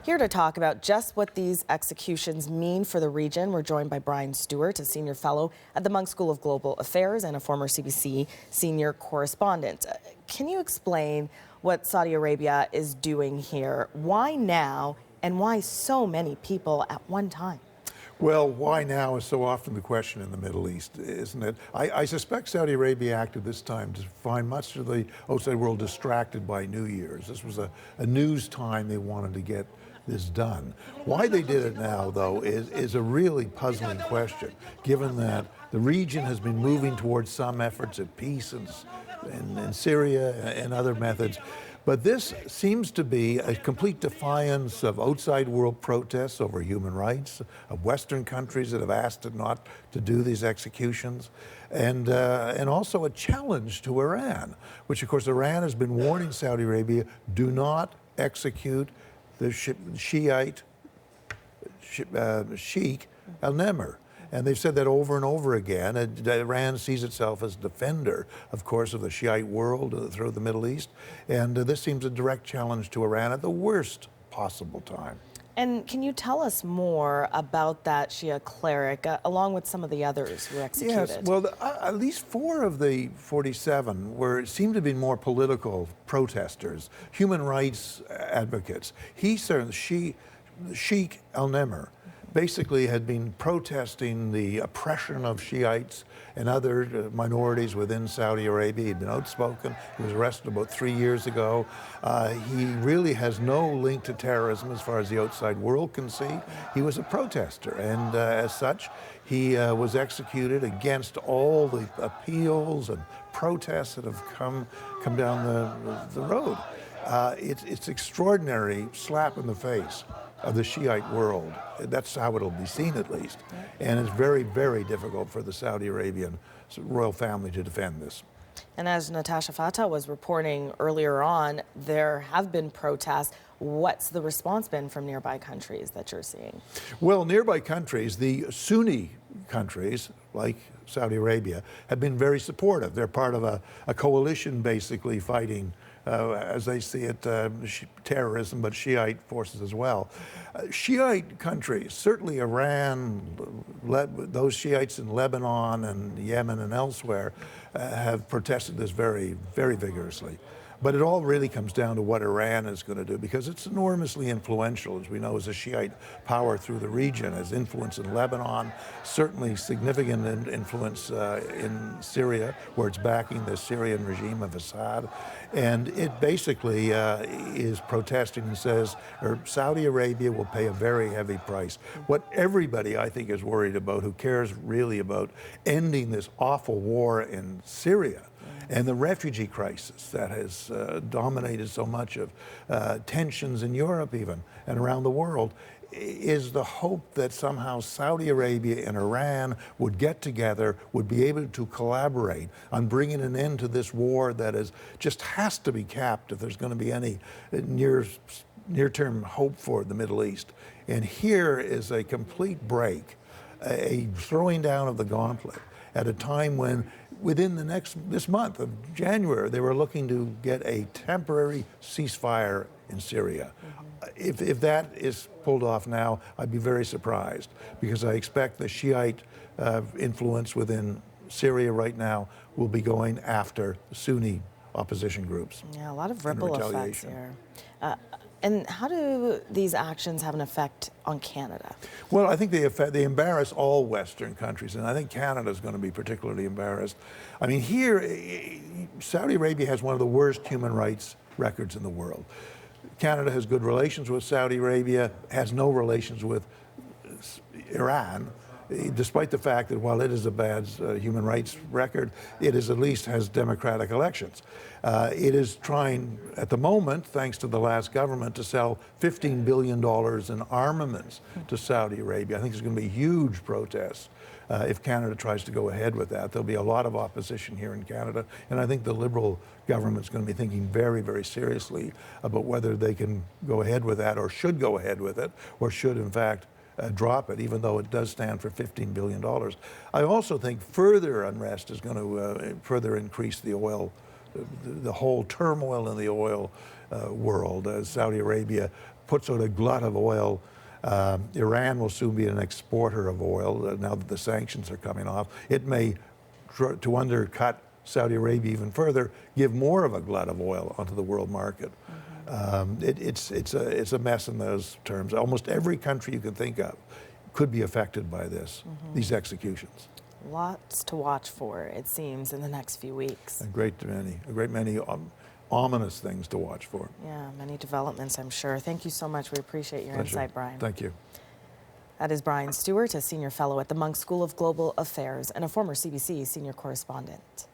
Here to talk about just what these executions mean for the region, we're joined by Brian Stewart, a senior fellow at the Munk School of Global Affairs and a former CBC senior correspondent. Can you explain what Saudi Arabia is doing here? Why now, and why so many people at one time? Well, why now is so often the question in the Middle East, isn't it? I suspect Saudi Arabia acted this time to find much of the outside world distracted by New Year's. This was a news time they wanted to get this done. Why they did it now, though, is a really puzzling question, given that the region has been moving towards some efforts at peace in Syria and other methods. But this seems to be a complete defiance of outside world protests over human rights, of Western countries that have asked it not to do these executions, and also a challenge to Iran, which of course Iran has been warning Saudi Arabia, do not execute the Shiite Sheikh al-Nimr. And they've said that over and over again. Iran sees itself as defender, of course, of the Shiite world throughout the Middle East. And this seems a direct challenge to Iran at the worst possible time. And can you tell us more about that Shia cleric, along with some of the others who were executed? Yes, well, at least 4 of the 47 seemed to be more political protesters, human rights advocates. Sheikh al-Nimr basically had been protesting the oppression of Shiites and other minorities within Saudi Arabia. He'd been outspoken. He was arrested about 3 years ago. He really has no link to terrorism as far as the outside world can see. He was a protester, and as such, he was executed against all the appeals and protests that have come down the road. It's extraordinary slap in the face of the Shiite world. That's how it'll be seen, at least. And it's very, very difficult for the Saudi Arabian royal family to defend this. And as Natasha Fatah was reporting earlier on, there have been protests. What's the response been from nearby countries that you're seeing? Well, nearby countries, the Sunni countries, like Saudi Arabia, have been very supportive. They're part of a coalition basically fighting as they see it, terrorism, but Shiite forces as well. Shiite countries, certainly Iran, those Shiites in Lebanon and Yemen and elsewhere have protested this very, very vigorously. But it all really comes down to what Iran is going to do, because it's enormously influential, as we know, as a Shiite power through the region, has influence in Lebanon, certainly significant influence in Syria, where it's backing the Syrian regime of Assad. And it basically is protesting and says, Saudi Arabia will pay a very heavy price. What everybody, I think, is worried about, who cares really about ending this awful war in Syria, and the refugee crisis that has dominated so much of tensions in Europe even, and around the world, is the hope that somehow Saudi Arabia and Iran would get together, would be able to collaborate on bringing an end to this war that just has to be capped if there's going to be any near-term hope for the Middle East. And here is a complete break, a throwing down of the gauntlet at a time when within this month of January, they were looking to get a temporary ceasefire in Syria. If that is pulled off now, I'd be very surprised, because I expect the Shiite influence within Syria right now will be going after Sunni opposition groups. Yeah, a lot of ripple effects here. And how do these actions have an effect on Canada? Well, I think they embarrass all Western countries, and I think Canada is going to be particularly embarrassed. I mean, here, Saudi Arabia has one of the worst human rights records in the world. Canada has good relations with Saudi Arabia, has no relations with Iran, despite the fact that while it is a bad human rights record, it is at least has democratic elections. It is trying, at the moment, thanks to the last government, to sell $15 billion in armaments to Saudi Arabia. I think there's going to be huge protests if Canada tries to go ahead with that. There'll be a lot of opposition here in Canada, and I think the Liberal government's going to be thinking very, very seriously about whether they can go ahead with that, or should go ahead with it, or should, in fact, drop it, even though it does stand for $15 billion. I also think further unrest is going to further increase the oil, the whole turmoil in the oil world, as Saudi Arabia puts out a glut of oil. Iran will soon be an exporter of oil now that the sanctions are coming off. It may, to undercut Saudi Arabia even further, give more of a glut of oil onto the world market. It's a mess in those terms. Almost every country you can think of could be affected by this, these executions. Lots to watch for, it seems, in the next few weeks. A great many ominous things to watch for. Yeah, many developments, I'm sure. Thank you so much. We appreciate your Pleasure. insight, Brian. Thank you. That is Brian Stewart, a senior fellow at the Munk School of Global Affairs and a former CBC senior correspondent.